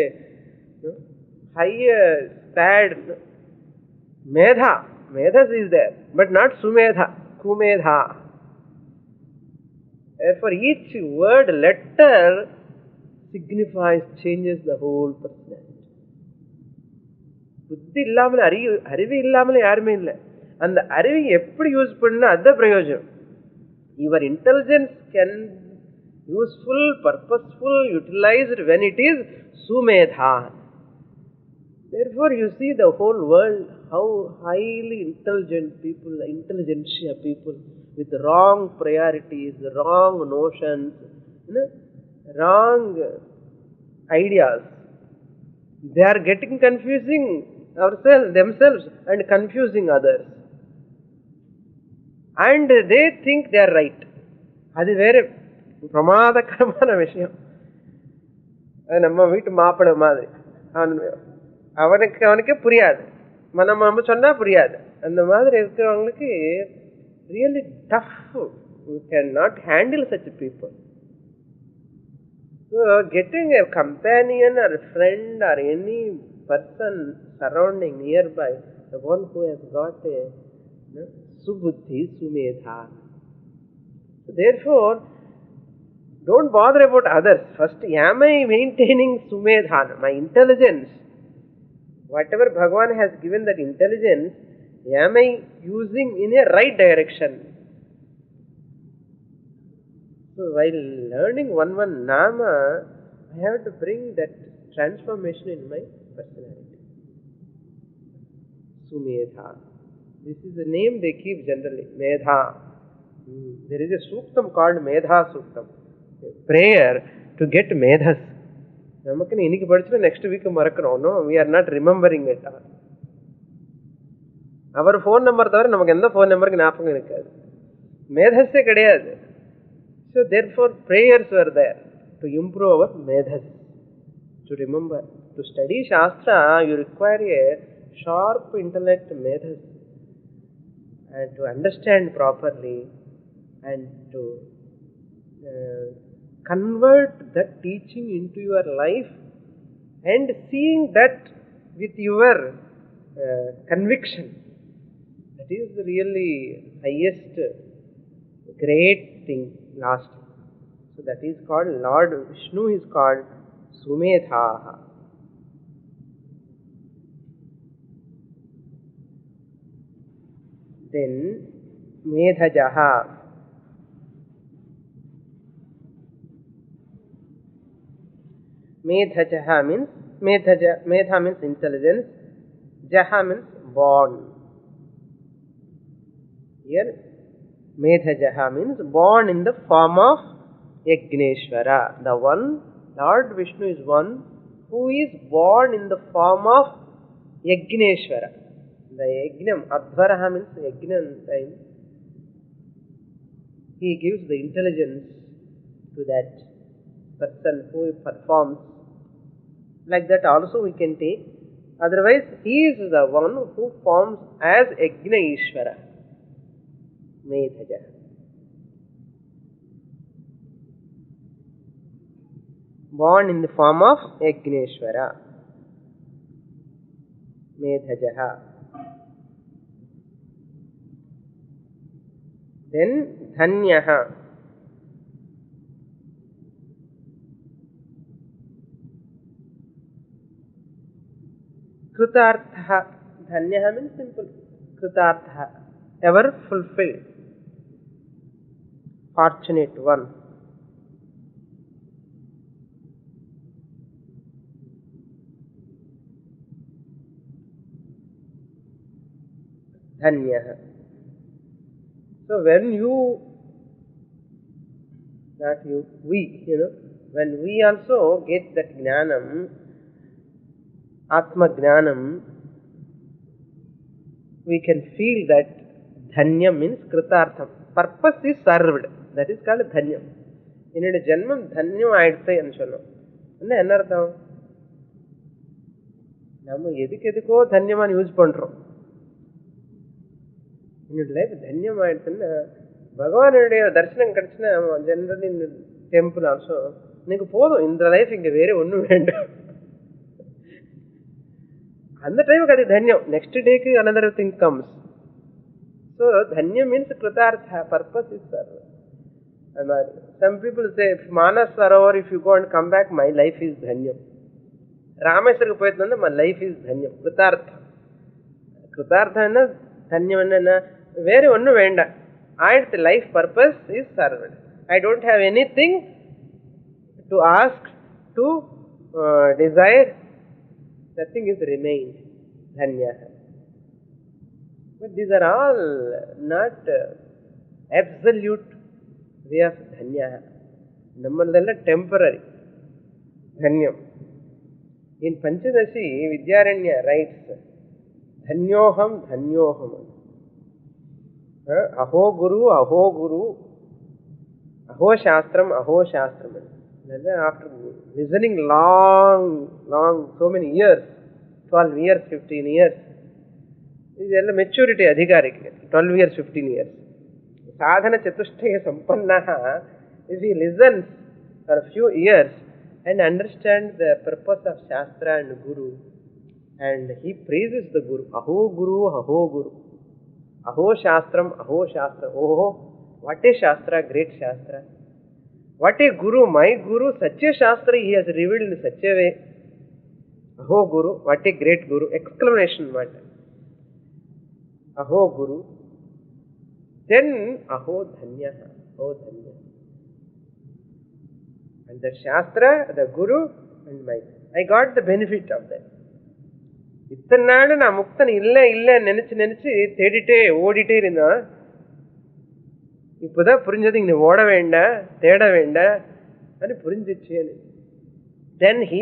[SPEAKER 2] high, bad Medha. Medhas is there, but not Sumedha, Kumedha. Therefore, each word, letter signifies, changes the whole personality. புத்தி இல்லாமல் அறிவு இல்லாமல் யாருமே இல்லை. அந்த அறிவை எப்படி use பண்ணா அது பிரயோஜனம். Your intelligence can useful, purposeful, utilized when it is Sumedha. Therefore you see the whole world, how highly intelligent people, intelligentsia people with wrong priorities, wrong notions, wrong ideas. They are getting confusing themselves and confusing others. And they think they are right. அது வேற பிரமாதகரமான விஷயம். அது நம்ம வீட்டு மாப்பிள்ளை மாதிரி. அவனுக்கே புரியாது, நம்ம சொன்னா புரியாது. அந்த மாதிரி இருக்கிறவங்களுக்கு really tough. You cannot handle such people. So getting a companion or a friend or any person surrounding nearby, the one who has got a Subuddhi, Sumedha. So therefore, don't bother about others. First, am I maintaining Sumedha, my intelligence? Whatever Bhagavan has given that intelligence, am I using in a right direction? So while learning one nama, I have to bring that transformation in my personality. Sumedha. This is the name they keep generally. Medha. There is a suktam called Medha Suktam. Prayer to get medhas. நமக்கு இன்னைக்கு படிச்சுட்டு next week மறக்கிறோம். We are not remembering it. அவர் phone number தவிர நமக்கு எந்த phone நம்பருக்கு ஞாபகம் இருக்காது. மேதஸே கிடையாது. So therefore prayers were there to improve our medhas, to remember. To study Shastra, you require a sharp intellect medhas, and to understand properly and to convert that teaching into your life and seeing that with your conviction. That is really highest great thing last. So that is called Lord Vishnu is called Sumedhaha. Then Medhajaha. Medhajaha means Medha means intelligence. Jaha means born. Here Medhajaha means born in the form of Yagneshwara. The one, Lord Vishnu is one who is born in the form of Yagneshwara. The Yagnam, Advaraha means Yagnam time. He gives the intelligence to that person who performs. Like that also we can take Otherwise, he is the one who forms as Yajna Ishvara. Medhaja. Born in the form of Yagneshwara. Medhajaha. Then Dhanyaha. Kritartha. Dhanyaha means simple. Kritartha. Ever fulfilled. Fortunate one. Dhanyaha. So when you, not you, we, when we also get that jnanam, Atma Jnanam, we can feel that Dhanya means Kritartham. Purpose is served. That is called Dhanyam. In a Janmam, Dhanyam aidthe anshallam. Enna artham? Namu edikko Dhanyaman use pandrom. In your life, Dhanyam aidthenna, Bhagavan darshanam kadachina, generally in temple also, Ningu podum, in the life inga vere onnu vendam. And the time of Dhanyam, next day another thing comes. So Dhanyam means Kritartha, purpose is served. Some people say, if Manas Sarovar, if you go and come back, my life is Dhanyam. Rameswara Poyatnanda, my life is Dhanyam. Kritartha. Kritartha enna, Dhanyam enna, very onnu venda. And the life purpose is served. I don't have anything to ask, to desire. Nothing is remained. Dhanyaha. But these are all not absolute way of Dhanyaha. Nammadella temporary. Dhanyam. In Panchadashi, Vidyaranya writes, Dhanyoham, Dhanyoham. Aho Guru, Aho Guru. Aho Shastram, Aho Shastram. After listening long, so many years, 12 years, 15 years, this is maturity adhikarik, 12 years, 15 years. Sadhana chatushtaya sampannaha, if he listens for a few years and understands the purpose of Shastra and Guru, and he praises the Guru, Aho Guru, Aho Guru, Aho Shastram, Aho Shastra, oh, what a Shastra, great Shastra. What a Guru, my Guru, such a Shastra he has revealed in such a way. Aho Guru, what a great Guru, exclamation mark. Aho Guru. Then Aho Dhanyaha, Aho Dhanyaha. And the Shastra, the Guru and myself. I got the benefit of that. Ittannaadu na muktan illa nenichi thedite odite irundha. இப்போதான் புரிஞ்சது இங்க ஓட வேண்டாம் தேட வேண்டாம் அது புரிஞ்சிச்சு. Then he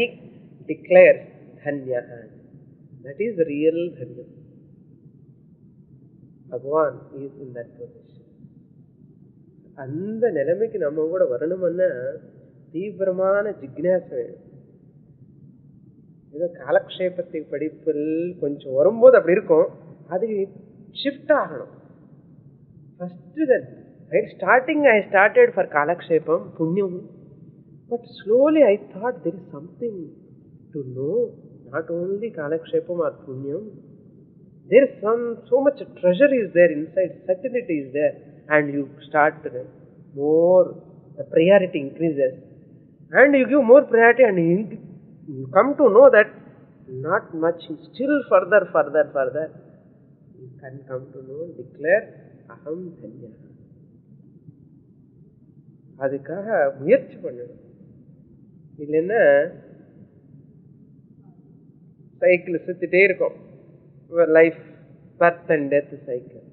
[SPEAKER 2] declares Dhanyaha. That is real Dhanyam. Bhagavan is in that position. அந்த நிலைமைக்கு நம்ம கூட வரணும்னா தீவிரமான ஜிக்ஞாசை வேணும். ஏதோ காலக்ஷேபத்தை படிப்பில் கொஞ்சம் வரும்போது அப்படி இருக்கும், அது ஷிஃப்ட் ஆகணும். First that right starting I started for kalakshepam punyam, but slowly I thought there is something to know, not only kalakshepam or punyam, there is so much treasure is there inside, certainty is there, and you start more, the priority increases and you give more priority and you come to know that not much, still further you can come to know, declare aham dhanya. அதுக்காக முயற்சி பண்ணணும். இல்லைன்னா cycle சுத்திட்டே இருக்கும், life birth and death cycle.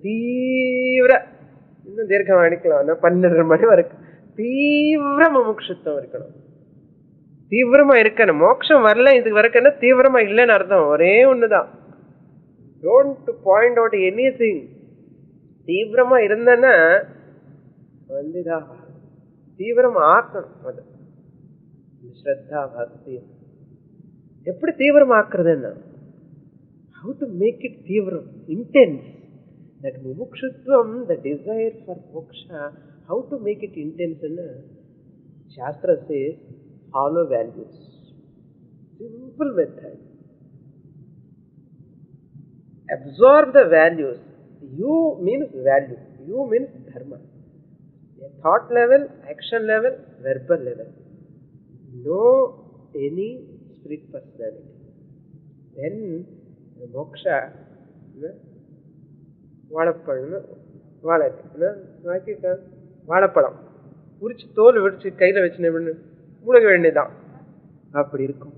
[SPEAKER 2] தீவிர இன்னும் தீர்க்கம் அடிக்கலாம், 12 மணி வரைக்கும் தீவிர முமுட்சுத்துவம் இருக்கணும். தீவிரமா இருக்கணும். மோட்சம் வரல இதுக்கு வரைக்கும் தீவிரமா இல்லைன்னு அர்த்தம். ஒரே ஒண்ணுதான், டோன்ட் பாயிண்ட் அவுட் எனிதிங். தீவிரமா இருந்தேன்னா வந்துதான் தீவிரம் ஆக்கணும். அது ஸ்ரத்தா பக்தி எப்படி தீவிரமாக்குறதுன்னா, how to make it தீவிரம், intense. That mumukshutvam, the desire for moksha, how to make it intense? Shastra says, follow values. Simple method. Absorb the values. You means value. You means dharma. Thought level, action level, verbal level. No any spirit personality. Then moksha, வாழைப்பழம் உரிச்சு தோல் விரிச்சு கையில வச்சு முழுக வேண்டியதான், அப்படி இருக்கும்.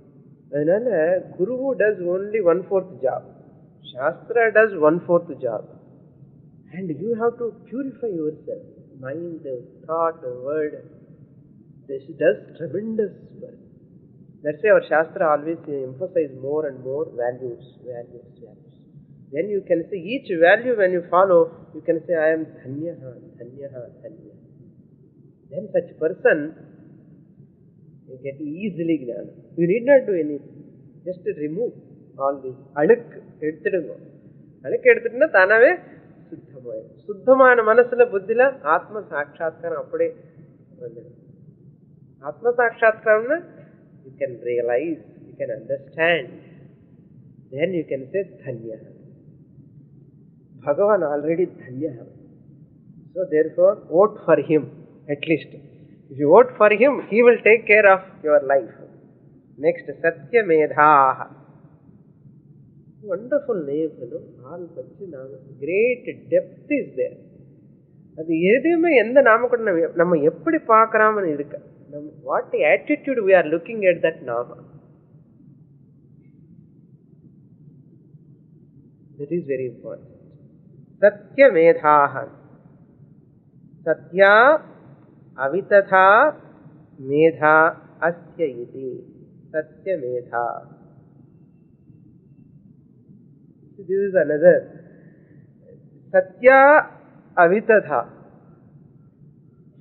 [SPEAKER 2] அதனால குரு does only 1/4 job, Shastra does 1/4 job, and you have to purify yourself, mind, thought, word. This does tremendous work. That's why our Shastra always emphasize more and more values. Then you can say each value when you follow, you can say, I am dhanyaha, dhanyaha, dhanya. Then such person, you get easily gnana. You need not do anything. Just remove all this. Aluk edutidungo. Aluk edutitna tanave suddhamaya. Suddhamana manasula buddhila atma sakshatkara appade vandu. Atma sakshatkaramna you can realize, you can understand. Then you can say dhanyaha. Bhagavan already dhanyaha. So therefore, vote for him at least. If you vote for him, he will take care of your life. Next, Satyamedhaha. Wonderful name, all Satyamedha. Great depth is there. அது எதுவுமே எந்த நாம கூட நம்ம எப்படி பார்க்கறாமனு இருக்கு. What attitude we are looking at that nama. That is very important. Satyamedhaha. Satya avitatha medha asya iti. Satyamedha. This is another. Satya avitatha.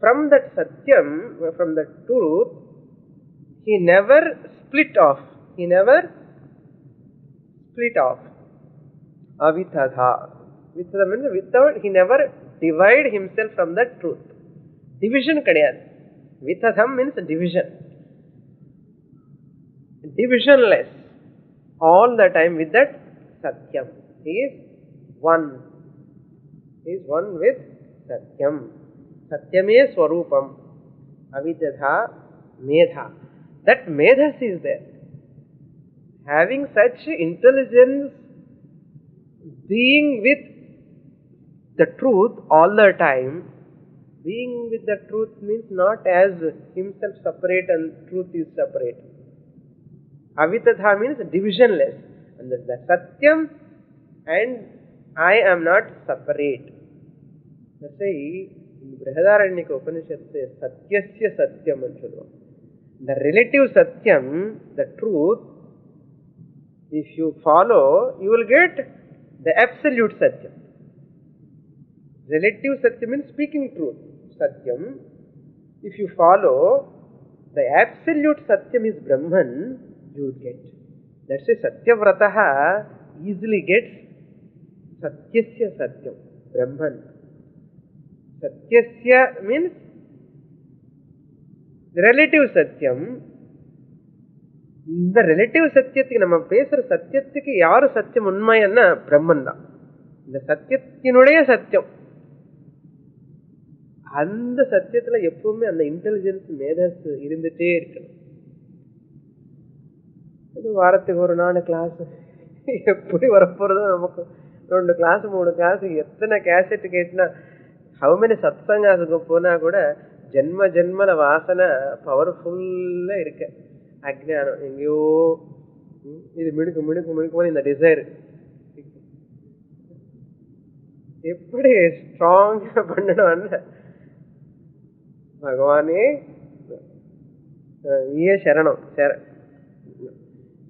[SPEAKER 2] From that satyam, from that truth, he never split off. He never split off. Avitatha. Vitatha means without, he never divide himself from that truth. Division kadiyad. Vitatham means division. Divisionless. All the time with that satyam. He is one. He is one with satyam. Satyame swarupam. Avitatha medha. That medhas is there. Having such intelligence, being with the truth all the time. Being with the truth means not as himself separate and truth is separate. Avitatha means divisionless. And the satyam and I am not separate. That's why in Brihadaranyaka Upanishad says satyasya satyam and solluva. The relative satyam, the truth, if you follow, you will get the absolute satyam. Relative satyam means speaking truth. Satyam. If you follow, the absolute satyam is Brahman, you will get. That's why Satyavrataha easily gets Satyasya Satyam, Brahman. Satyasya means relative Satyam. இந்த relative சத்தியத்துக்கு நம்ம பேசுற சத்தியத்துக்கு யாரு சத்தியம் உண்மைன்னா பிரம்மன் தான். இந்த சத்தியத்தினுடைய சத்தியம், அந்த சத்தியத்துல எப்பவுமே அந்த இன்டெலிஜென்ஸ் மேதஸ் இருந்துட்டே இருக்கணும். வாரத்துக்கு ஒரு 4 கிளாஸ் எப்படி வரப்போறதோ, நமக்கு 2 கிளாஸ் 3 கிளாஸ் எத்தனை கேசட் கேட்டுனா, ஹவு மெனி சத்சங்காசுக்கு போனா கூட ஜென்ம ஜென்மல வாசனை பவர்ஃபுல்லா இருக்க. அஜ்ஞானம் எங்கேயோ இது மிடுக்கு மிடுக்கு மிடுக்கு இந்த டிசைர் எப்படி ஸ்ட்ராங்கா பண்ணணும்னு பகவானே ये शरणम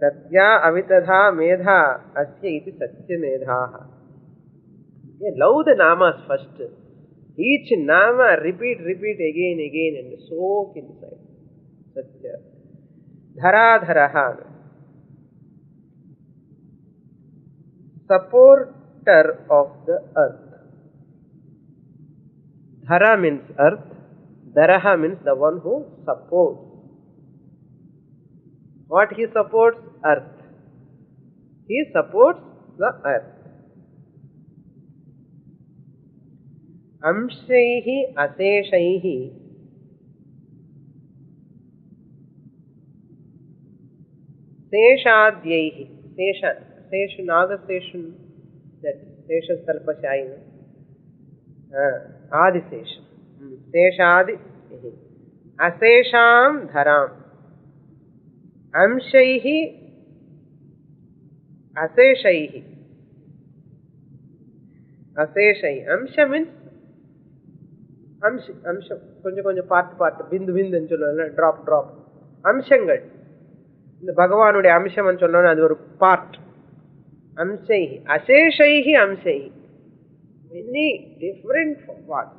[SPEAKER 2] सत्या अवितथा मेधा अस्य इति सत्य मेधाः. Love the namas first. Each nama repeat again and soak inside. Satya. Dhara dharaha. supporter of the earth. Dhara means earth. Dharaha means the one who supports. What he supports? Earth. He supports the earth. Amshaihi aseshaihi seshadhyaihi. Seshu Nagaseshu, that Sesha Salpashayi. Adiseshu. Seshadi. Asesham dharam. Amshaihi aseshaihi. Aseshai. Amsha means amsham. Konja part. Bindu drop. Amshangal. இந்த பகவானுடைய அம்சம் சொன்னோம், அது ஒரு part. அம்சைஹி அசேஷைஹி அம்சைஹி, many different parts.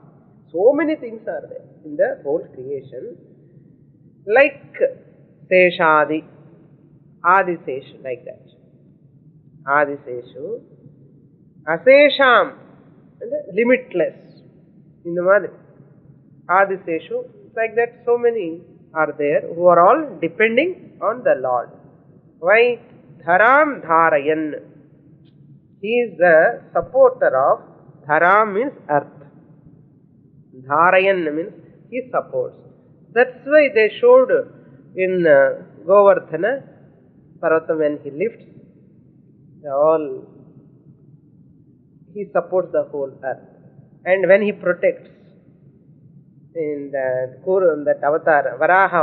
[SPEAKER 2] So many things are there in the whole creation, like Seshadi, Adiseshu, like that. Adiseshu, Asesham, limitless. In the மாதிரி Adiseshu, like that, so many are there who are all depending on the Lord. Why? Dharam dharayan. He is the supporter of. Dharam means earth. Dharayan means he supports. That's why they showed in Govardhana Parvatam, when he lifts, he supports the whole earth. And when he protects, in that avatar, Varaha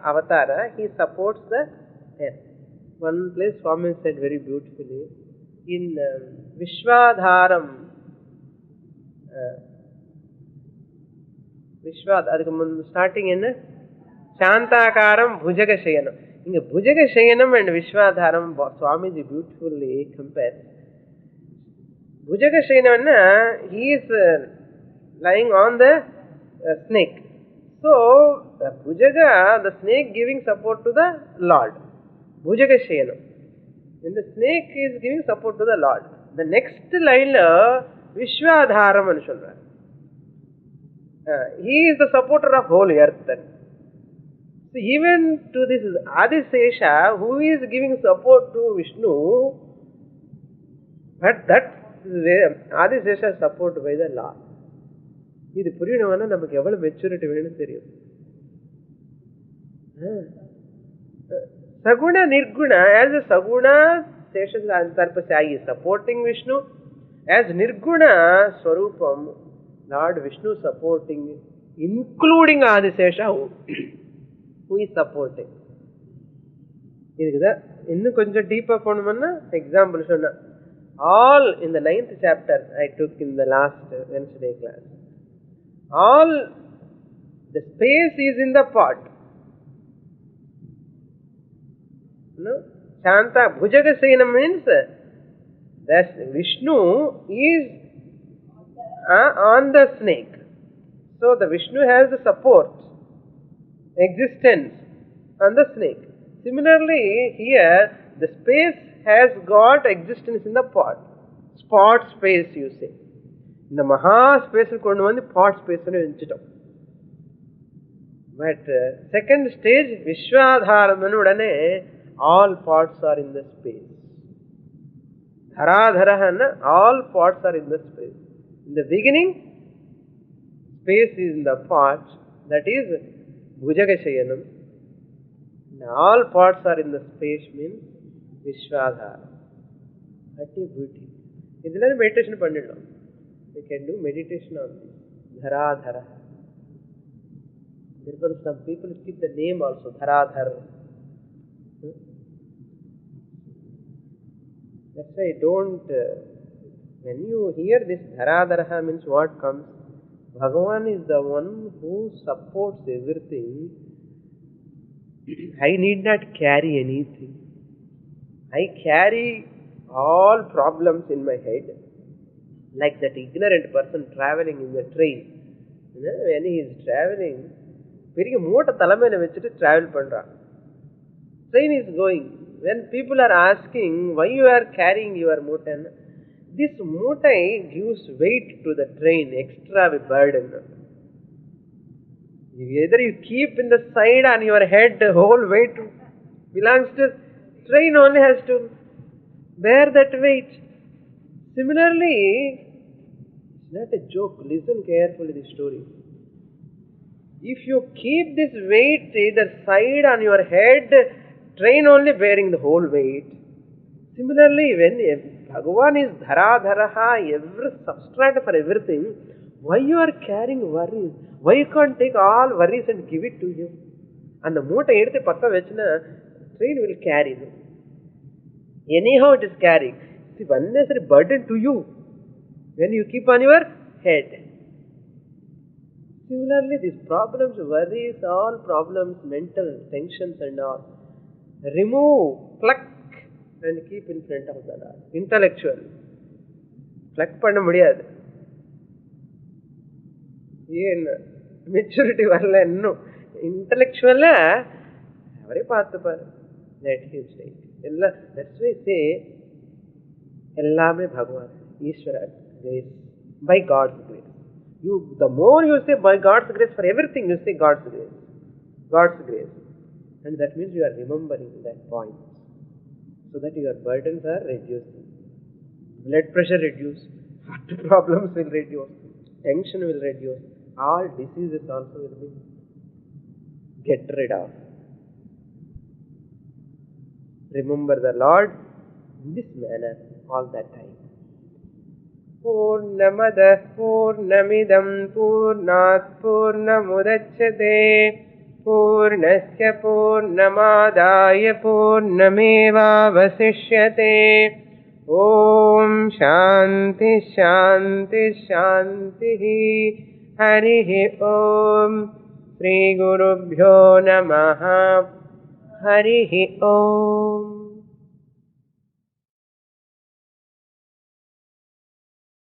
[SPEAKER 2] avatar, he supports the earth. One place Swami said very beautifully, in Vishwadharam, starting in Shantakaram Bhujaga Shayanam. In Bhujaga Shayanam and Vishwadharam, Swamiji beautifully compares. Bhujaga Shayanam, he is lying on the snake. So, the Bhujaga, the snake giving support to the Lord. Bhujaga Shayanam. When the snake is giving support to the Lord. The next line, Vishwadharam anu solra. He is the supporter of whole earth. So, even to this Adisesha, who is giving support to Vishnu, but that Adisesha is supported by the Lord. இது புரியணும்னா நமக்கு எவ்வளவு maturity வேணும் தெரியும். Saguna Nirguna, as a Saguna Sesha is supporting Vishnu, as Nirguna Swarupam, Lord Vishnu supporting, including Adisesha, who is supporting. இன்னும் கொஞ்சம் டீப்பா போனோம்னா example சொன்னா, all in the 9th chapter I took in the last Wednesday class. All the space is in the pot. No? Shanta Bhujaga Sena means that Vishnu is on the snake. So the Vishnu has the support, existence on the snake. Similarly, here the space has got existence in the pot. Spot space, you say. இந்த மகா space கொண்டு வந்து pot space வச்சுட்டோம். But second stage விஸ்வாதாரம் உடனே all parts are in the space. தராதரஹன்னா all parts are in the space. In the beginning space is in the parts, that is புஜகசயனம். All parts are in the space means விஸ்வாதாரம். That is beauty. இதுல meditation பண்ணிடலாம். We can do meditation on this. Dharadhara. Therefore, some people keep the name also, Dharadhar. That's why don't, when you hear this Dharadhara means what comes, Bhagavan is the one who supports everything. I need not carry anything. I carry all problems in my head. Like that ignorant person traveling in the train. When he is traveling, பெரிய மூட்டை தலைமையில வச்சுட்டு travel பண்றான். Train is going. when people are asking why you are carrying your mutai, this mutai gives weight to the train, extra burden. Either you keep in the side on your head, the whole weight belongs to train, only has to bear that weight. Similarly, it's not a joke. Listen carefully to the story. If you keep this weight either side on your head, train only bearing the whole weight. Similarly, when Bhagavan is dhara dharaha, every substrate for everything, why you are carrying worries? Why you can't take all worries and give it to him? And the moota eduthu pakka vechina, train will carry them. Anyhow it is carrying. It's unnecessary burden to you when you keep on your head. Similarly, these problems, worries, all problems, mental tensions and all, remove, pluck and keep in front of the Lord. Intellectual. Pluck panna mudiyadu. Maturity varla enno. Intellectual avare paathuparu. Let him take. That's why I say, ellame Bhagavan, Ishvara grace, by God's grace. The more you say by God's grace, for everything you say God's grace. God's grace. And that means you are remembering that point. So that your burdens are reducing. Blood pressure reduce. Heart problems will reduce. Tension will reduce. All diseases also will be get rid of. Remember the Lord in this manner all that time. Purnamada Purnamidam Purnat Purnamudachyate Purnasya Purnamadaya Purnameva Vasishyate. Om Shanti Shanti Shanti Harihi Om Sri Gurubhyo Namaha Harihi Om.